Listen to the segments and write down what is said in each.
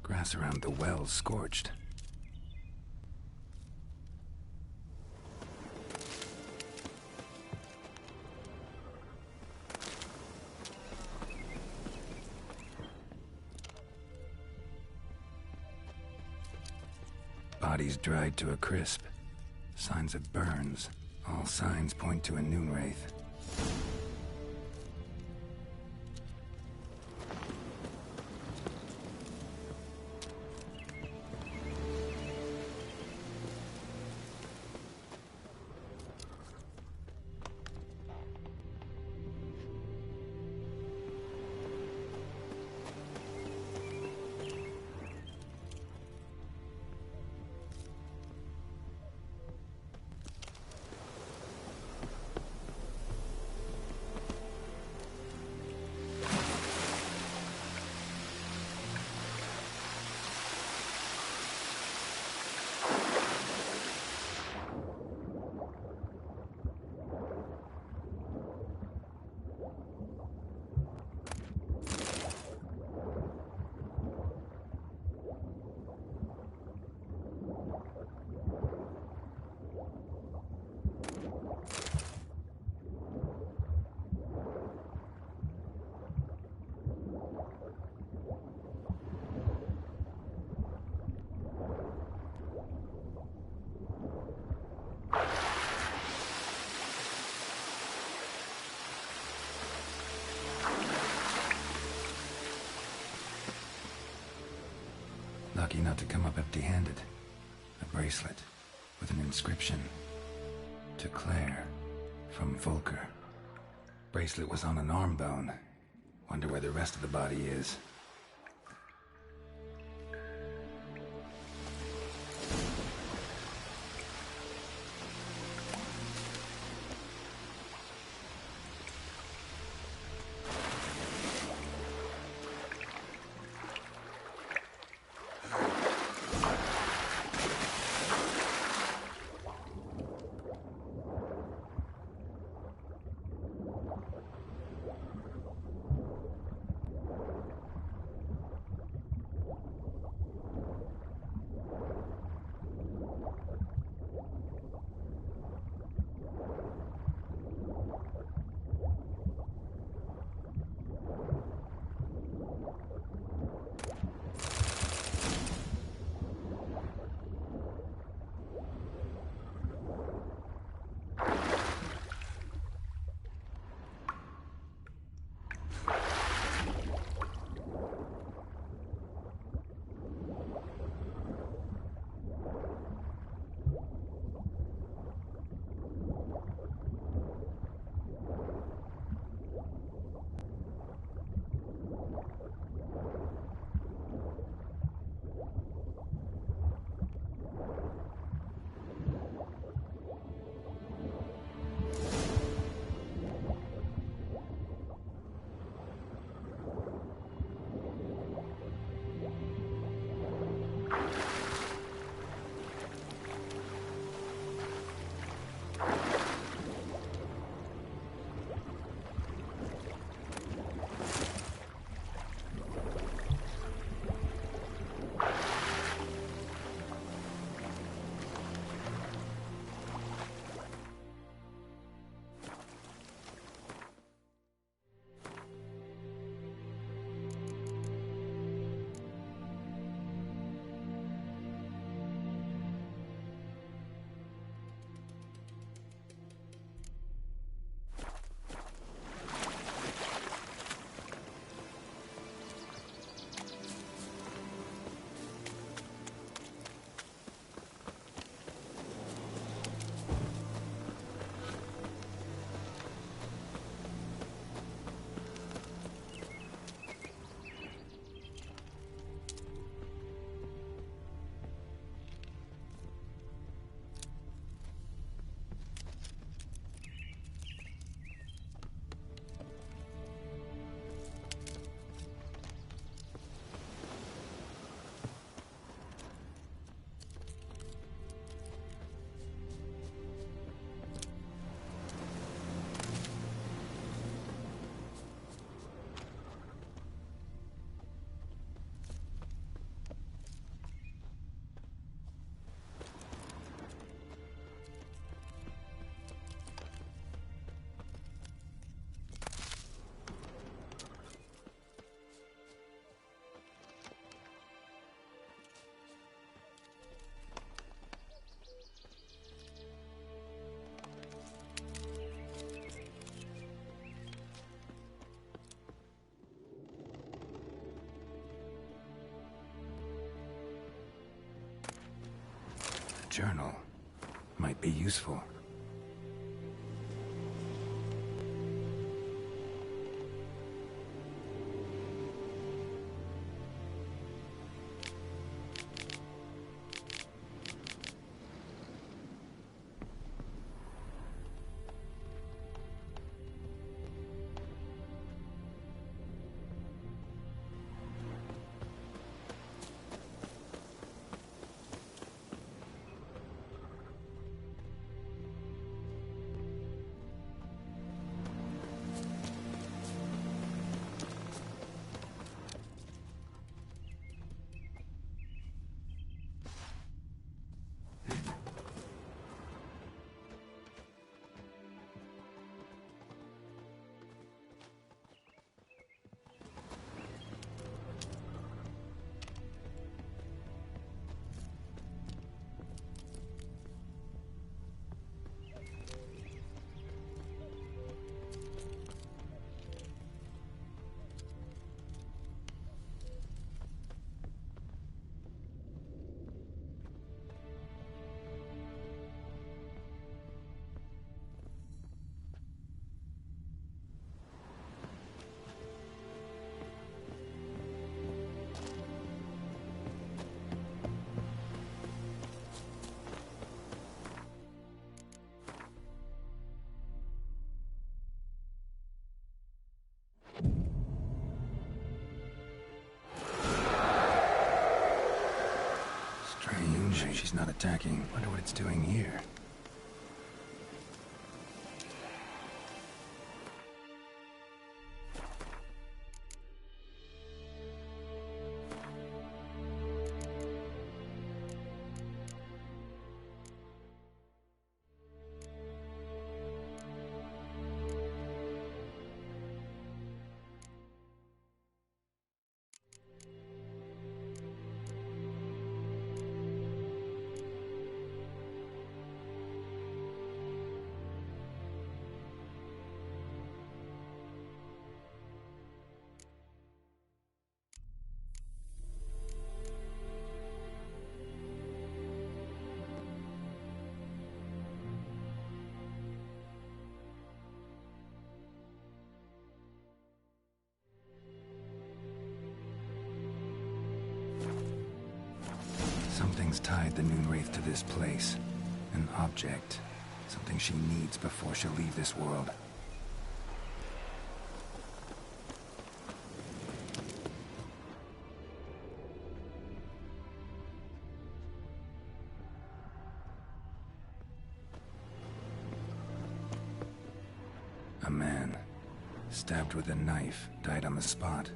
Grass around the well's scorched. Bodies dried to a crisp. Signs of burns. All signs point to a noon wraith. Lucky not to come up empty-handed. A bracelet with an inscription. To Claire, from Volker. Bracelet was on an arm bone. Wonder where the rest of the body is. journal might be useful. Strange, she's not attacking. Wonder what it's doing here. Something's tied the Noonwraith to this place. An object. Something she needs before she'll leave this world. A man, stabbed with a knife, died on the spot.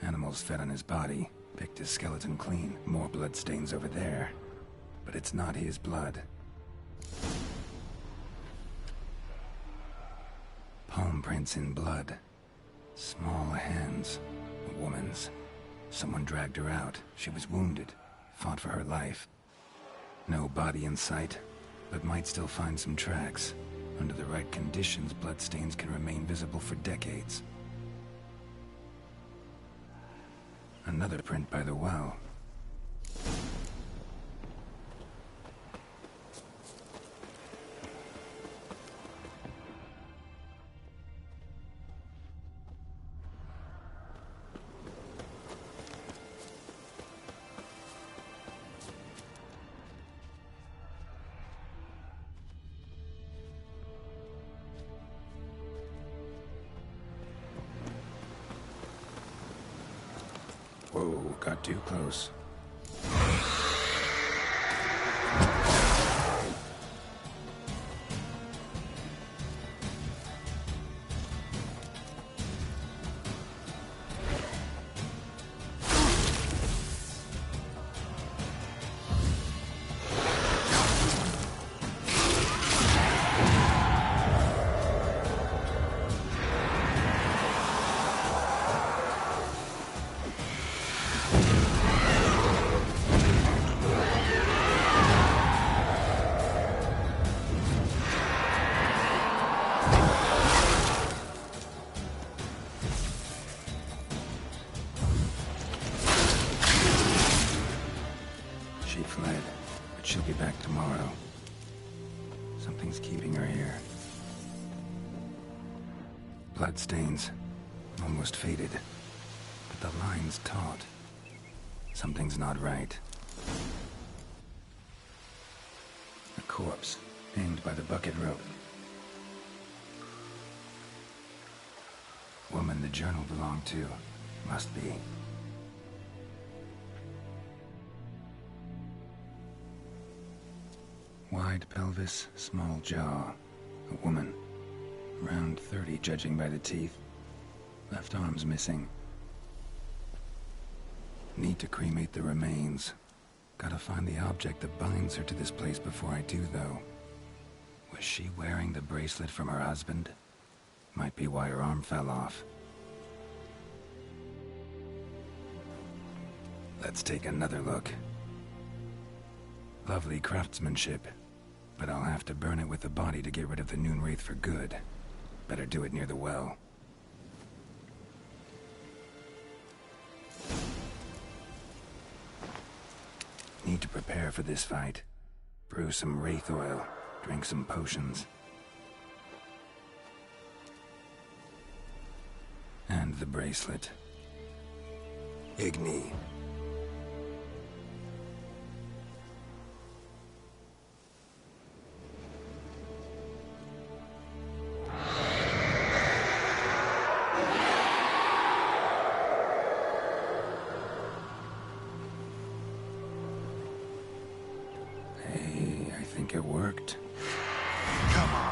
Animals fed on his body, picked his skeleton clean. More blood stains over there. But it's not his blood. Palm prints in blood. Small hands. A woman's. Someone dragged her out. She was wounded. Fought for her life. No body in sight, but might still find some tracks. Under the right conditions, bloodstains can remain visible for decades. Another print by the well. Whoa, got too close. she'll be back tomorrow. Something's keeping her here. Bloodstains. Almost faded. But the line's taut. Something's not right. A corpse, hanged by the bucket rope. Woman the journal belonged to. Must be. Wide pelvis, small jaw. A woman. Around 30, judging by the teeth. Left arm's missing. Need to cremate the remains. Gotta find the object that binds her to this place before I do, though. Was she wearing the bracelet from her husband? Might be why her arm fell off. Let's take another look. Lovely craftsmanship, but I'll have to burn it with the body to get rid of the Noonwraith for good. Better do it near the well. Need to prepare for this fight. Brew some wraith oil, drink some potions. And the bracelet. Igni. It worked. Come on.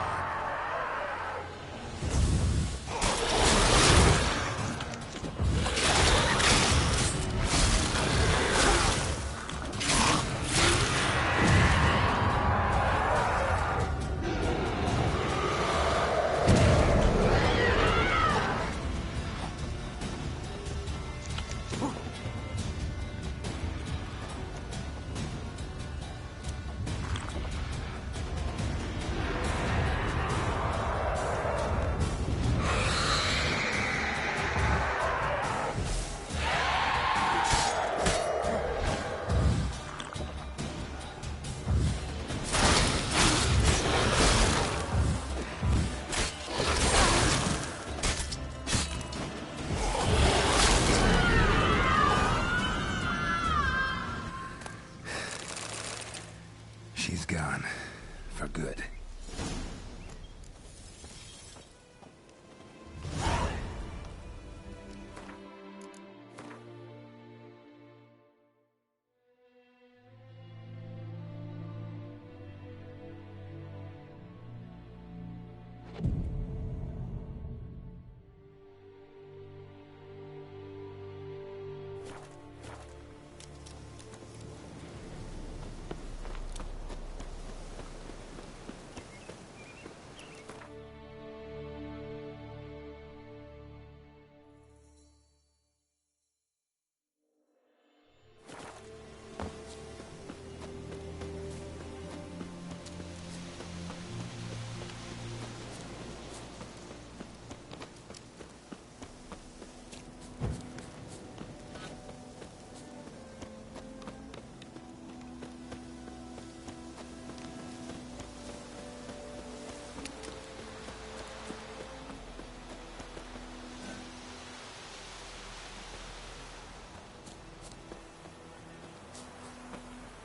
She's gone. For good.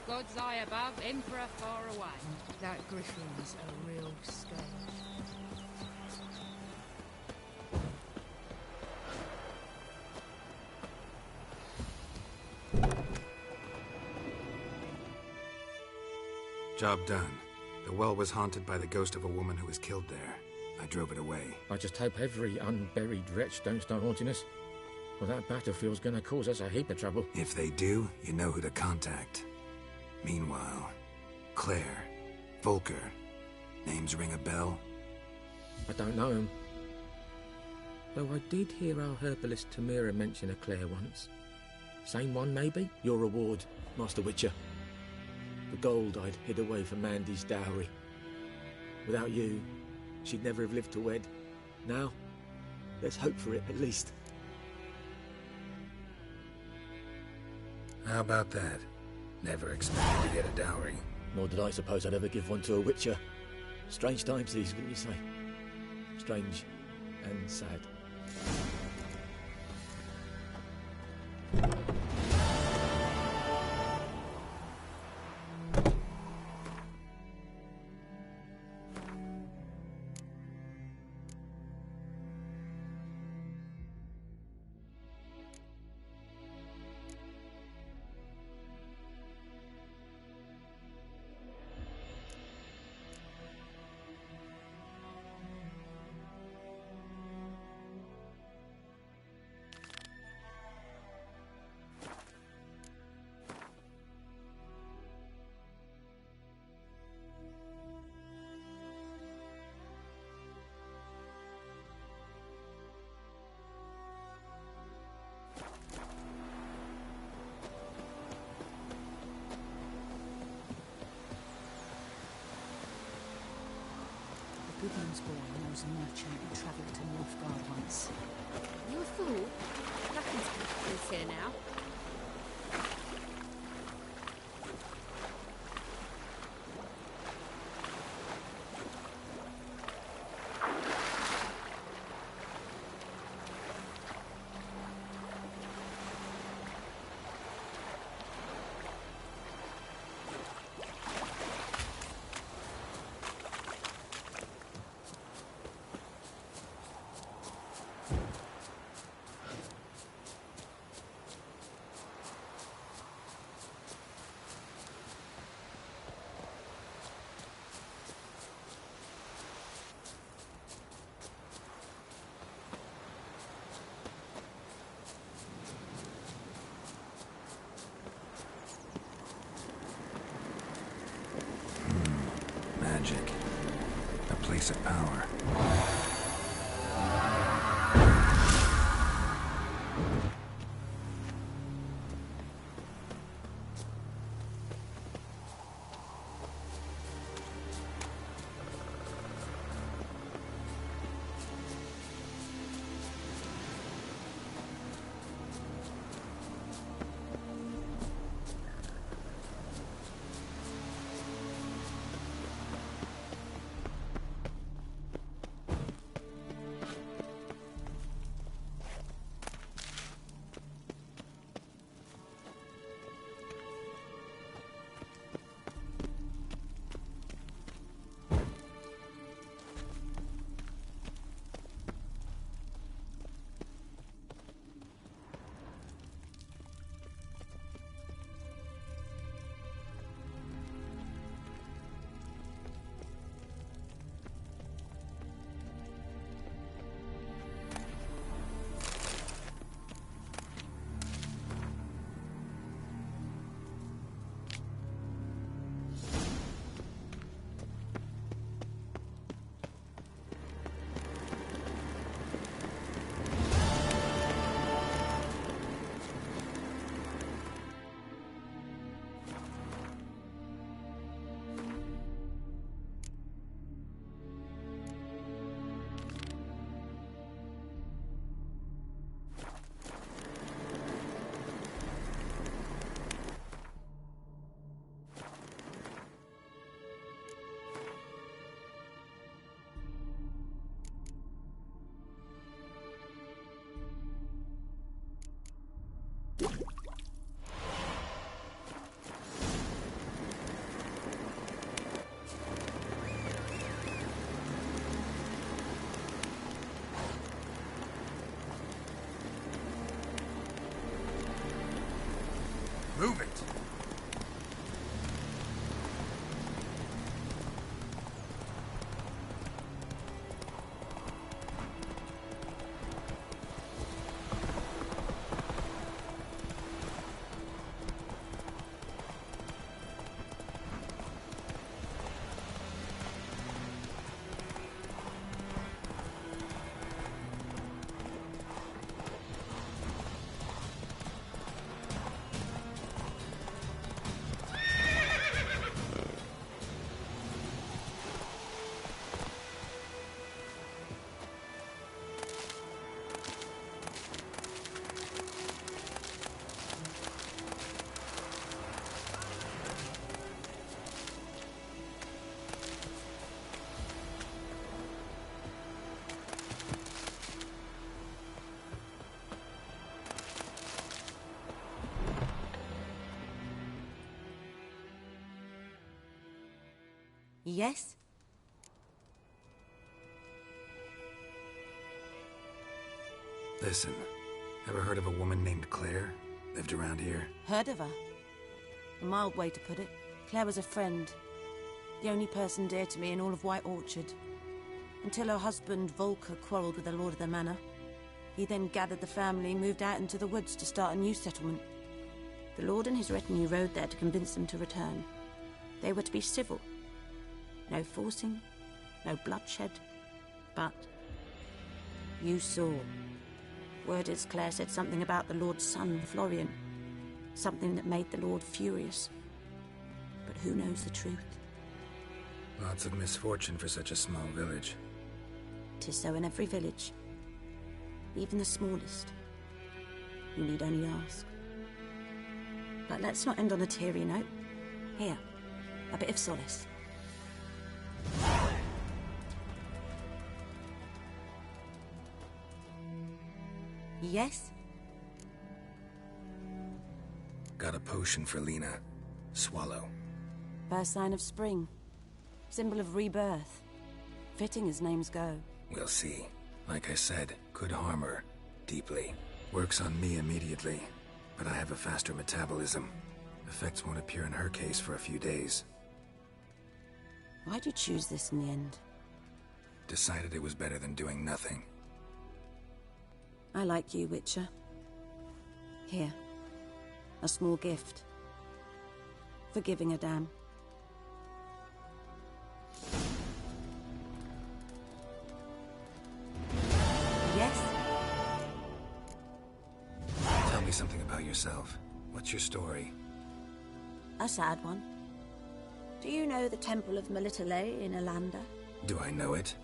God's eye above, Emperor far away. That Griffin's a real scale. Job done. The well was haunted by the ghost of a woman who was killed there. I drove it away. I just hope every unburied wretch don't start haunting us. Well, that battlefield's gonna cause us a heap of trouble. If they do, you know who to contact. Meanwhile, Claire, Volker, names ring a bell? I don't know him. Though I did hear our herbalist Tamira mention a Claire once. Same one, maybe? Your reward, Master Witcher. The gold I'd hid away for Mandy's dowry. Without you, she'd never have lived to wed. Now, let's hope for it, at least. How about that? Never expected to get a dowry. Nor did I suppose I'd ever give one to a witcher. Strange times these, wouldn't you say? Strange and sad. Goodman's boy knows a merchant who travelled to Nilfgaard once. You a fool? Nothing's is here now. Magic. A place of power. Move it! Yes? Listen, ever heard of a woman named Claire? Lived around here? Heard of her? A mild way to put it. Claire was a friend. The only person dear to me in all of White Orchard. Until her husband, Volker, quarrelled with the lord of the manor. He then gathered the family and moved out into the woods to start a new settlement. The lord and his retinue rode there to convince them to return. They were to be civil. No forcing, no bloodshed. But you saw. Word is Claire said something about the lord's son, Florian. Something that made the lord furious. But who knows the truth? Lots of misfortune for such a small village. 'Tis so in every village. Even the smallest. You need only ask. But let's not end on a teary note. Here, a bit of solace. Yes? Got a potion for Lena. Swallow. First sign of spring. Symbol of rebirth. Fitting as names go. We'll see. Like I said, could harm her. Deeply. Works on me immediately. But I have a faster metabolism. Effects won't appear in her case for a few days. Why'd you choose this in the end? Decided it was better than doing nothing. I like you, Witcher. Here. A small gift. For giving a damn. Yes? Tell me something about yourself. What's your story? A sad one. Do you know the Temple of Melitele in Alanda? Do I know it?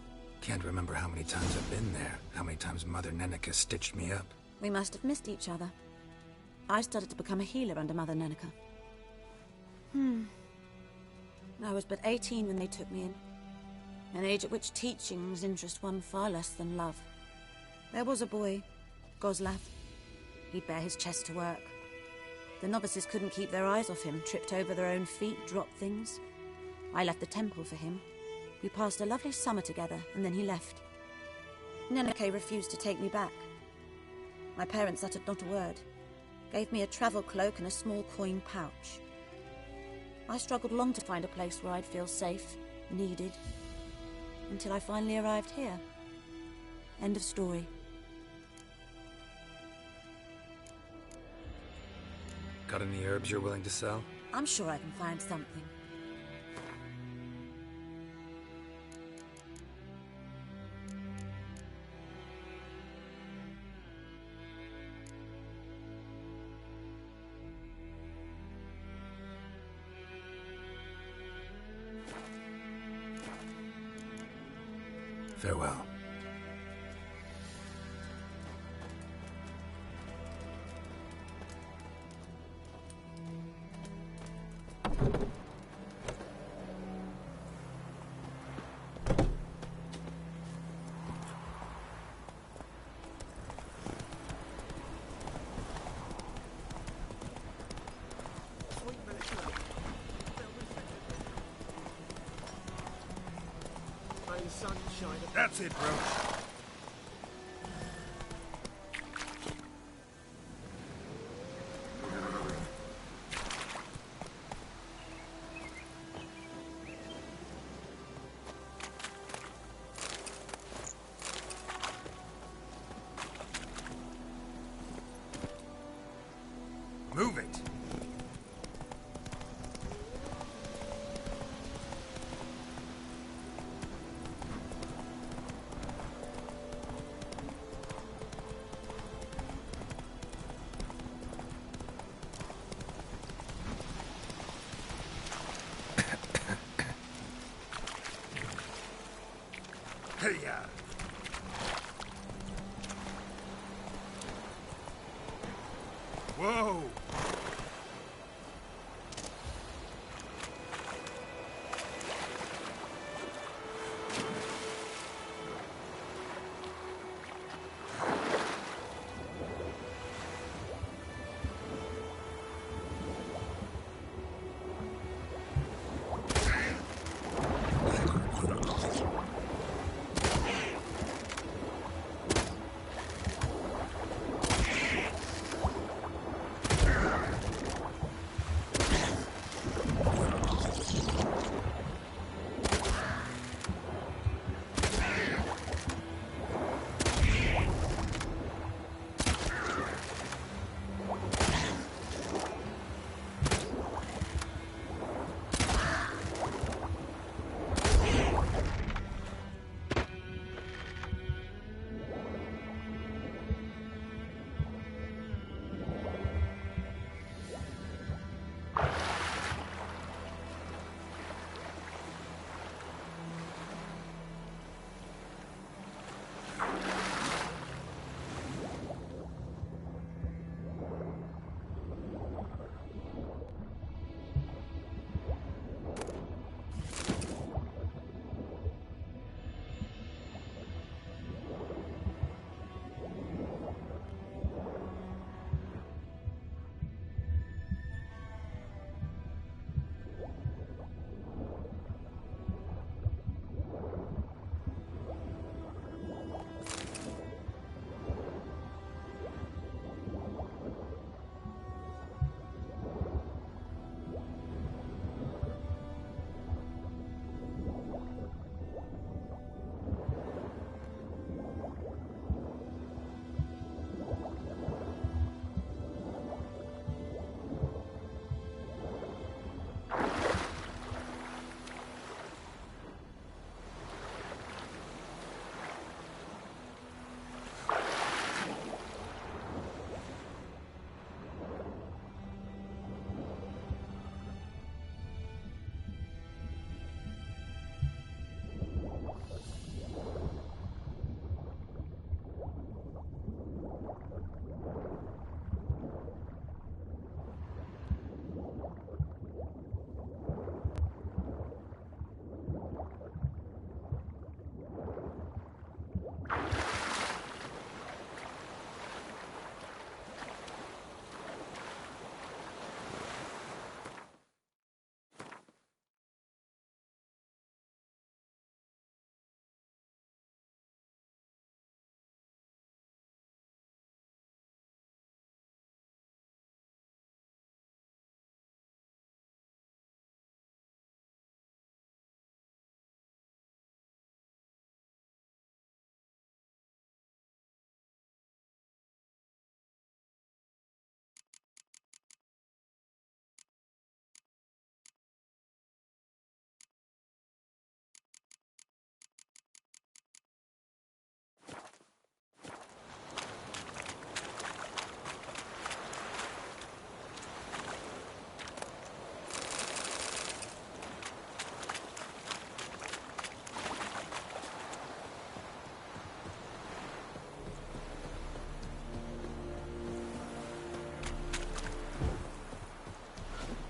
Can't remember how many times I've been there. How many times Mother Neneka stitched me up. We must have missed each other. I started to become a healer under Mother Neneka. I was but 18 when they took me in. An age at which teachings interest one far less than love. There was a boy, Goslav. He'd bare his chest to work. The novices couldn't keep their eyes off him, tripped over their own feet, dropped things. I left the temple for him. We passed a lovely summer together, and then he left. Neneke refused to take me back. My parents uttered not a word. Gave me a travel cloak and a small coin pouch. I struggled long to find a place where I'd feel safe, needed, until I finally arrived here. End of story. Got any herbs you're willing to sell? I'm sure I can find something. Farewell. That's it, bro. Move it. Hey-ya! Whoa!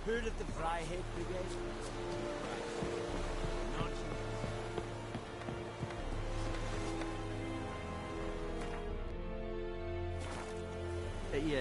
Heard of the Fryhead Brigade? Yeah.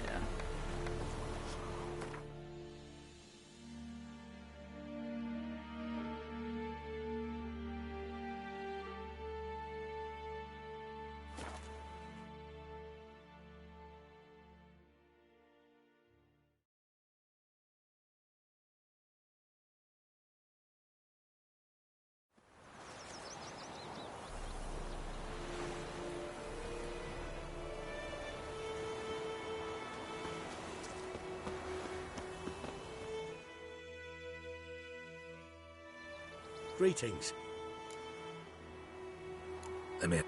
Greetings. I'm in.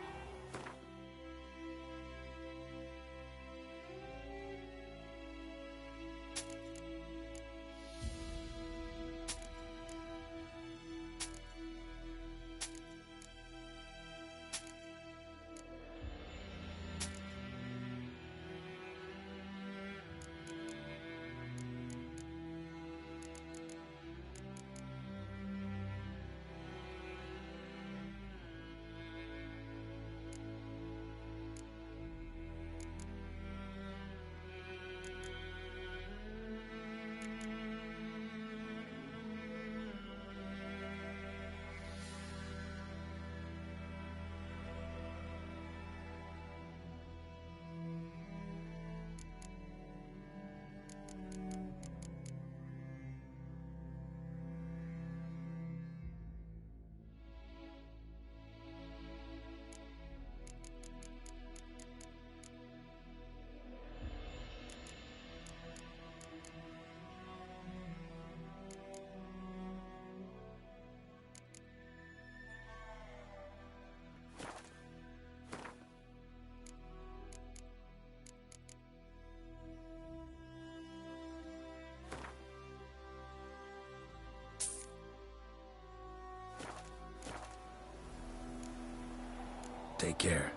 Take care.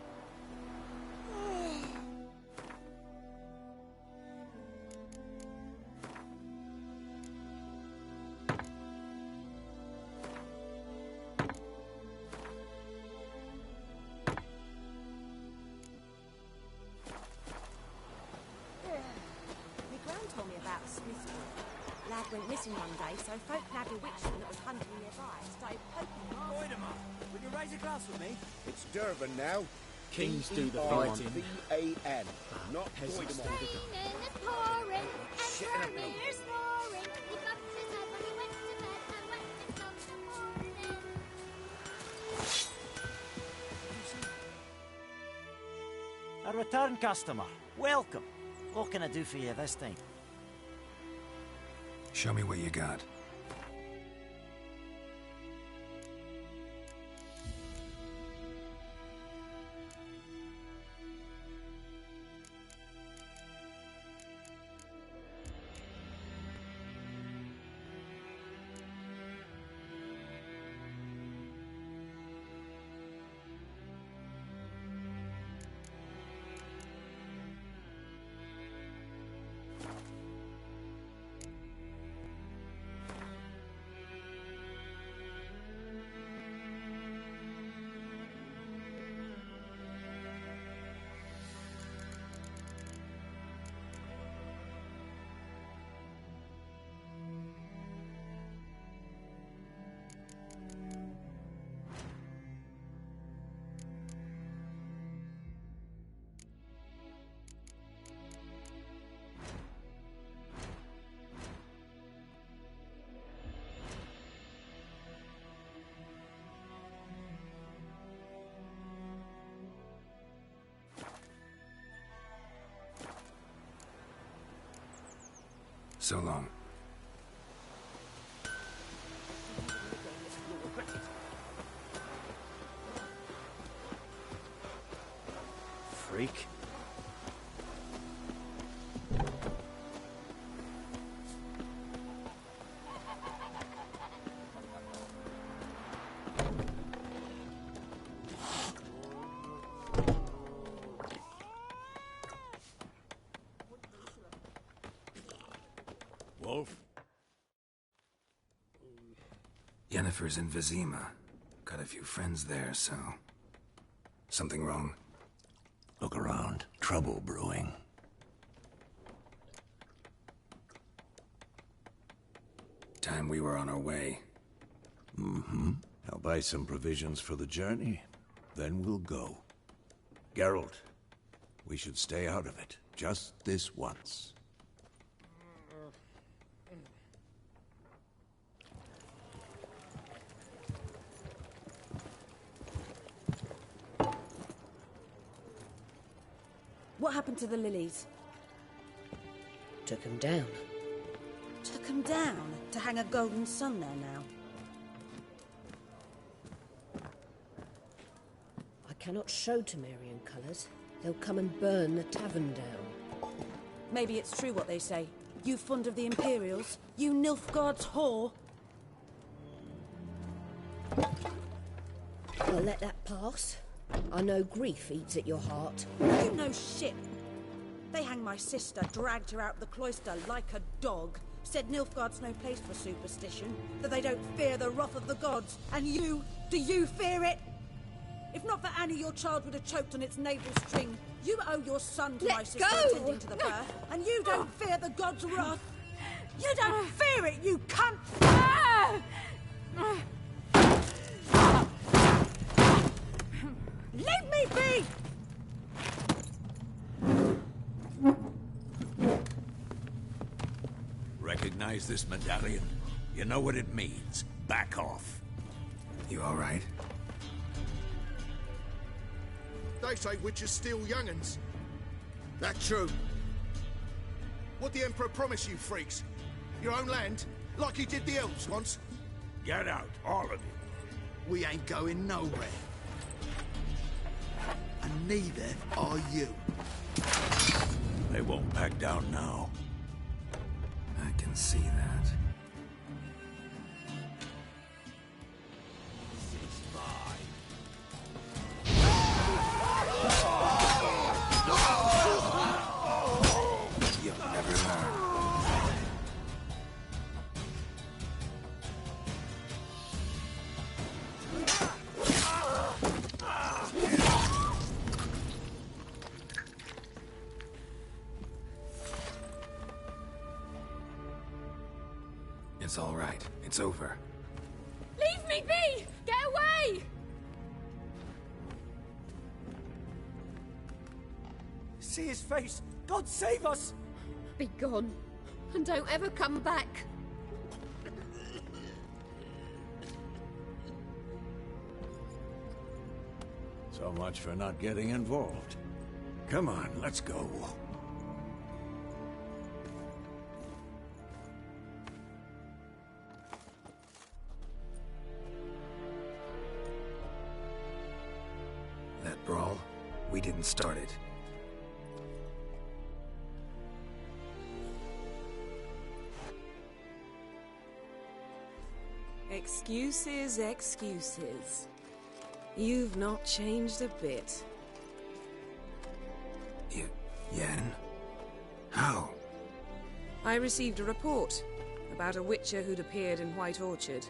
My gran told me about a Smith boy. Lad went missing one day, so folk nabbed a witchman that was hunting nearby and started poking him. Voidemar, will you raise a glass with me? It's Durban now. Kings do the fighting. D-E-R-V-A-N. Not Peasants do Voidemar. the Raining, it's pouring, and Shit in a Vermeer's snoring. He bumped his head when he went to bed and went himself in the morning. A return customer. Welcome. What can I do for you this time? Show me what you got. So long. Freak. Wolf? Yennefer's in Vizima. Got a few friends there, so... Something wrong? Look around. Trouble brewing. Time we were on our way. Mm-hmm. I'll buy some provisions for the journey. Then we'll go. Geralt, we should stay out of it. Just this once. What happened to the lilies? Took him down. Took them down to hang a golden sun there now. I cannot show Temerian colours. They'll come and burn the tavern down. Maybe it's true what they say. You fond of the Imperials? You Nilfgaard's whore? I'll let that pass. I know grief eats at your heart. You know shit. They hanged my sister, dragged her out the cloister like a dog. Said Nilfgaard's no place for superstition, that they don't fear the wrath of the gods. And you, do you fear it? If not for Annie, your child would have choked on its navel string. You owe your son to my sister attending to the birth, and you don't fear the gods' wrath. You don't fear it, you cunt! Leave me be! Recognize this medallion? You know what it means. Back off. You all right? They say witches steal young'uns. That true. What the Emperor promised you, freaks? Your own land? Like he did the elves once? Get out, all of you. We ain't going nowhere. And neither are you. They won't back down now. I can see that. You'll never learn. It's all right. It's over. Leave me be! Get away! See his face! God save us! Be gone, and don't ever come back. So much for not getting involved. Come on, let's go. That brawl, we didn't start it. Excuses, excuses. You've not changed a bit. Yen? How? I received a report about a witcher who'd appeared in White Orchard.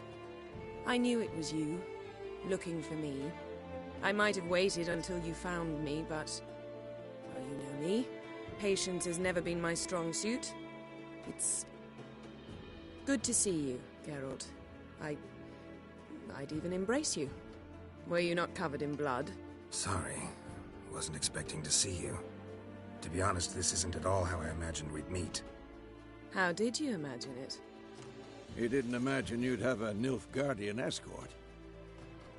I knew it was you, looking for me. I might have waited until you found me, but... well, you know me. Patience has never been my strong suit. It's... good to see you, Geralt. I'd even embrace you. Were you not covered in blood? Sorry. Wasn't expecting to see you. To be honest, this isn't at all how I imagined we'd meet. How did you imagine it? You didn't imagine you'd have a Nilfgaardian escort.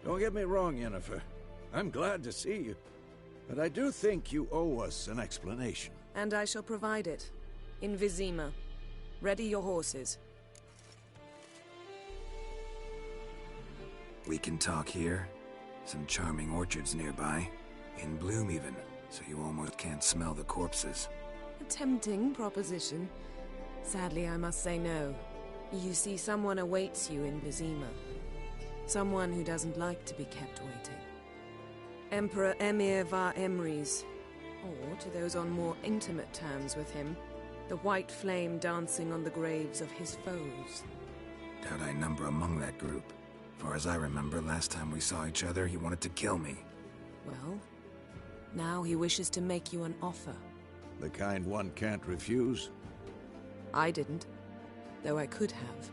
Don't get me wrong, Yennefer. I'm glad to see you. But I do think you owe us an explanation. And I shall provide it. In Vizima. Ready your horses. We can talk here. Some charming orchards nearby. In bloom even, so you almost can't smell the corpses. A tempting proposition. Sadly, I must say no. You see, someone awaits you in Vizima. Someone who doesn't like to be kept waiting. Emperor Emhyr var Emreis. Or, to those on more intimate terms with him, the white flame dancing on the graves of his foes. Doubt I number among that group. Far as I remember, last time we saw each other, he wanted to kill me. Well, now he wishes to make you an offer. The kind one can't refuse? I didn't, though I could have.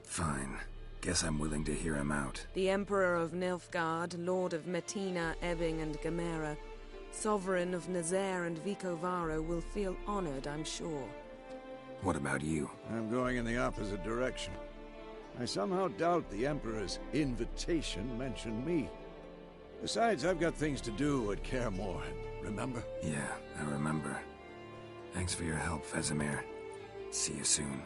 Fine. Guess I'm willing to hear him out. The Emperor of Nilfgaard, Lord of Metina, Ebbing and Gamera, Sovereign of Nazaire and Vicovaro will feel honored, I'm sure. What about you? I'm going in the opposite direction. I somehow doubt the Emperor's invitation mentioned me. Besides, I've got things to do at Kaer Morhen, remember? Yeah, I remember. Thanks for your help, Vesemir. See you soon.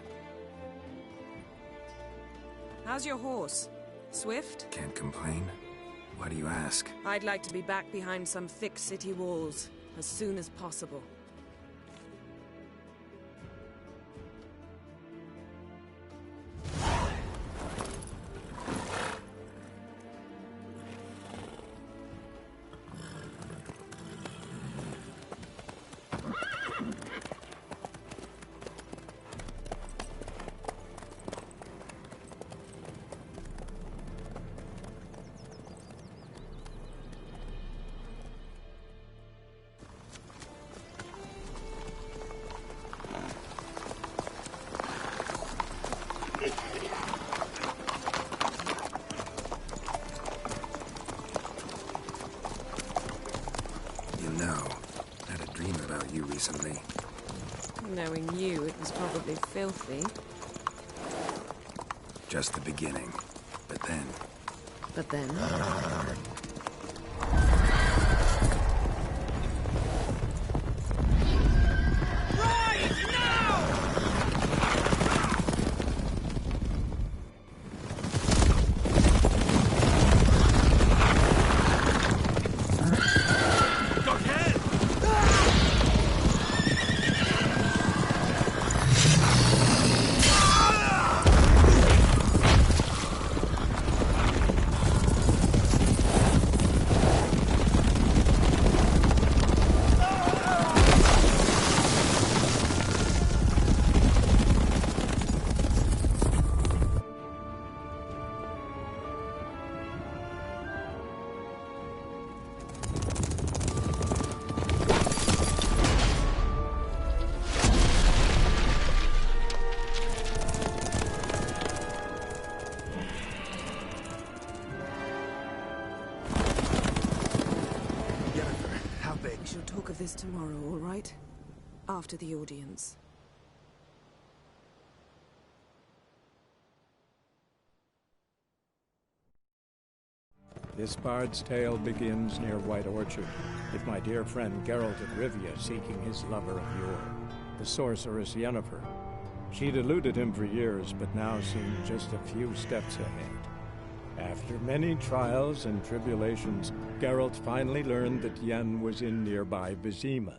How's your horse? Swift? Can't complain. Why do you ask? I'd like to be back behind some thick city walls as soon as possible. Recently. Knowing you, it was probably filthy. Just the beginning. But then... But then? This tomorrow, all right? After the audience. This bard's tale begins near White Orchard, with my dear friend Geralt of Rivia seeking his lover of yore, the sorceress Yennefer. She'd eluded him for years, but now seemed just a few steps ahead. After many trials and tribulations, Geralt finally learned that Yen was in nearby Vizima.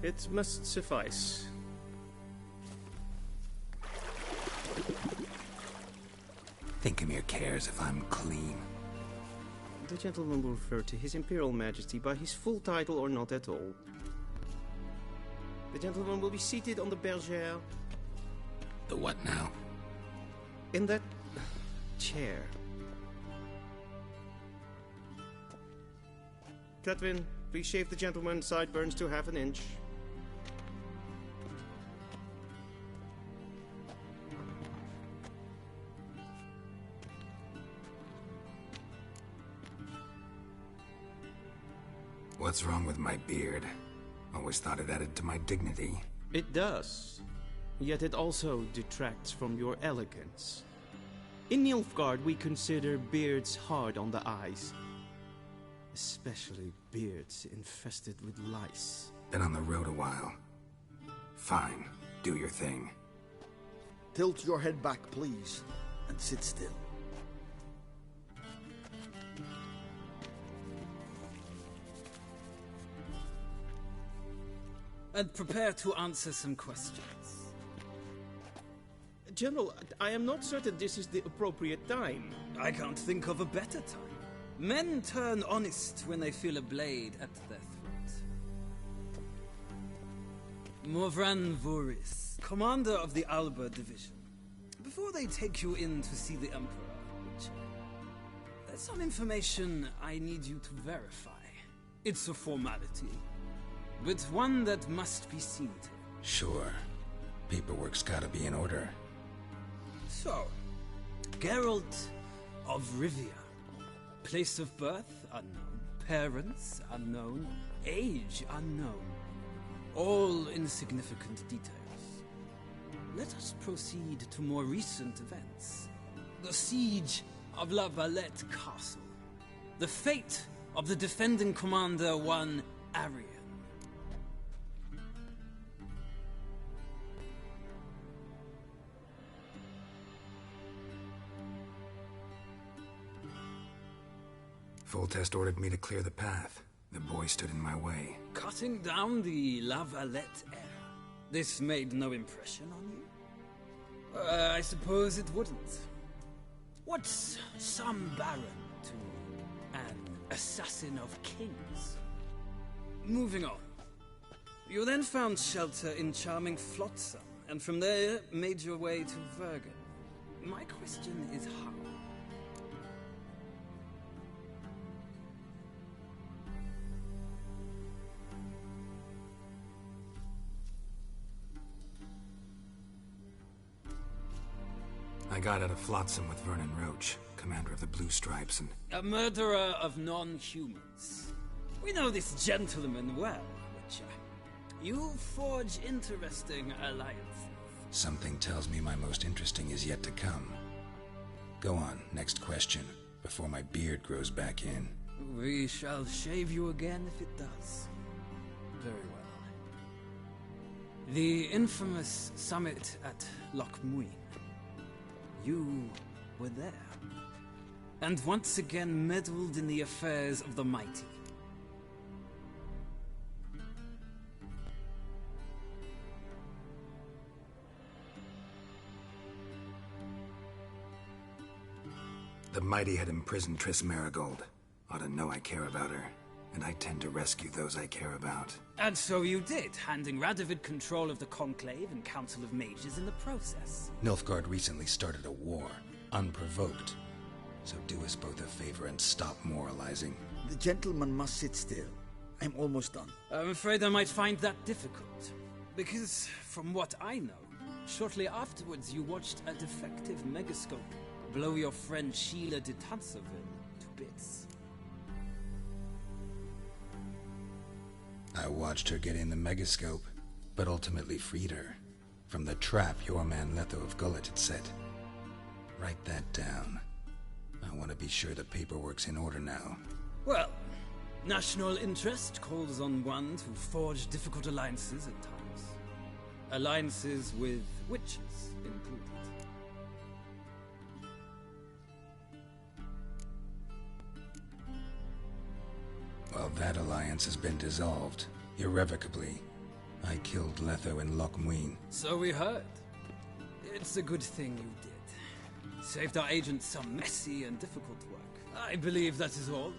It must suffice. Thinkamir cares if I'm clean. The gentleman will refer to His Imperial Majesty by his full title or not at all. The gentleman will be seated on the bergère. The what now? In that chair. Cletwin, please shave the gentleman's sideburns to half an inch. What's wrong with my beard? Always thought it added to my dignity. It does. Yet it also detracts from your elegance. In Nilfgaard, we consider beards hard on the eyes. Especially beards infested with lice. Been on the road a while. Fine, do your thing. Tilt your head back, please, and sit still. And prepare to answer some questions. General, I am not certain this is the appropriate time. I can't think of a better time. Men turn honest when they feel a blade at their throat. Morvran Voris, commander of the Alba Division. Before they take you in to see the Emperor, there's some information I need you to verify. It's a formality, but one that must be seen to. Sure. Paperwork's gotta be in order. So, Geralt of Rivia. Place of birth unknown. Parents unknown. Age unknown. All insignificant details. Let us proceed to more recent events. The siege of La Valette Castle. The fate of the defending commander, one Arian. Foltest ordered me to clear the path. The boy stood in my way. Cutting down the La Valette heir. This made no impression on you? I suppose it wouldn't. What's some baron to an assassin of kings? Moving on. You then found shelter in charming Flotsam, and from there made your way to Vergen. My question is how? I got out of Flotsam with Vernon Roach, commander of the Blue Stripes, and... A murderer of non-humans. We know this gentleman well, Witcher. You forge interesting alliances. Something tells me my most interesting is yet to come. Go on, next question, before my beard grows back in. We shall shave you again if it does. Very well. The infamous summit at Loch Muin. You were there, and once again meddled in the affairs of the mighty. The mighty had imprisoned Triss Merigold. Ought to know I care about her, and I tend to rescue those I care about. And so you did, handing Radovid control of the Conclave and Council of Mages in the process. Nilfgaard recently started a war, unprovoked. So do us both a favor and stop moralizing. The gentleman must sit still. I'm almost done. I'm afraid I might find that difficult. Because, from what I know, shortly afterwards you watched a defective megascope blow your friend Sheila de Tanserville to bits. I watched her get in the megascope, but ultimately freed her from the trap your man Letho of Gullet had set. Write that down. I want to be sure the paperwork's in order now. Well, national interest calls on one to forge difficult alliances at times. Alliances with witches included. Well, that alliance has been dissolved, irrevocably. I killed Letho in Loch Muin. So we heard. It's a good thing you did. Saved our agent some messy and difficult work. I believe that is all.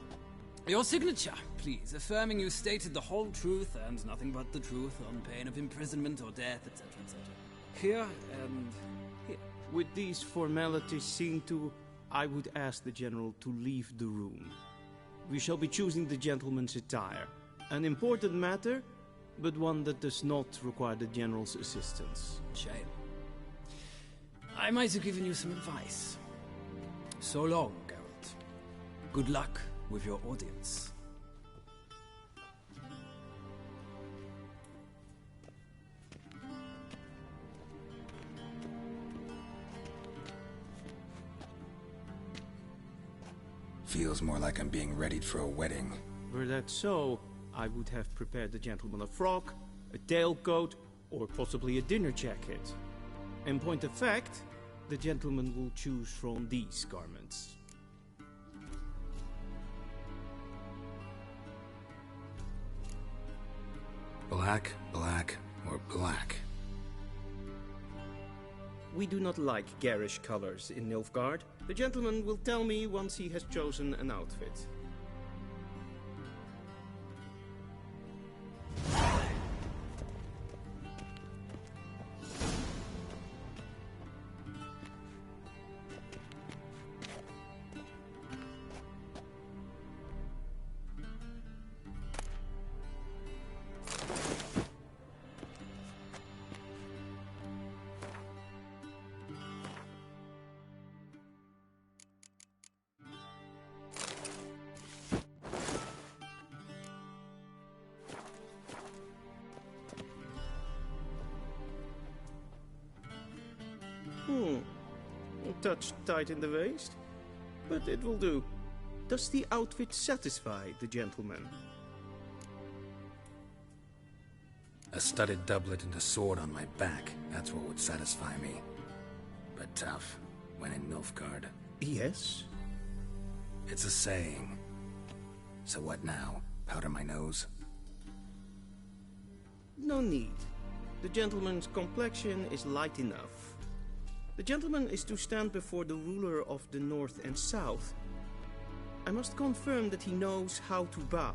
Your signature, please, affirming you stated the whole truth and nothing but the truth on pain of imprisonment or death, etc., etc. Here and here. With these formalities seen to, I would ask the General to leave the room. We shall be choosing the gentleman's attire. An important matter, but one that does not require the General's assistance. Shame. I might have given you some advice. So long, Geralt. Good luck with your audience. Feels more like I'm being readied for a wedding. Were that so, I would have prepared the gentleman a frock, a tailcoat, or possibly a dinner jacket. In point of fact, the gentleman will choose from these garments. Black, black, or black? We do not like garish colors in Nilfgaard. The gentleman will tell me once he has chosen an outfit. A touch tight in the waist, but it will do. Does the outfit satisfy the gentleman? A studded doublet and a sword on my back, that's what would satisfy me. But tough, when in Nilfgaard. Yes? It's a saying. So what now? Powder my nose? No need. The gentleman's complexion is light enough. The gentleman is to stand before the ruler of the North and South. I must confirm that he knows how to bow.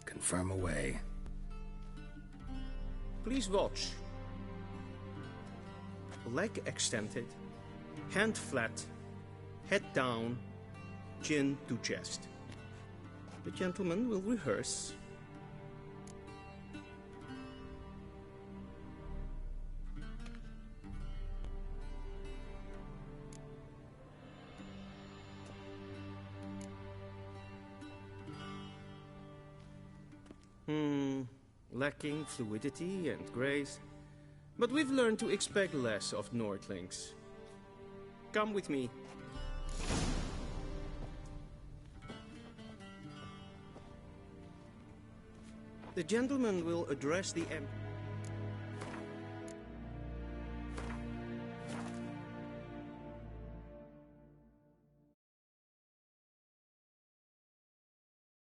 Confirm away. Please watch. Leg extended, hand flat, head down, chin to chest. The gentleman will rehearse. Lacking fluidity and grace. But we've learned to expect less of Nordlings. Come with me. The gentleman will address the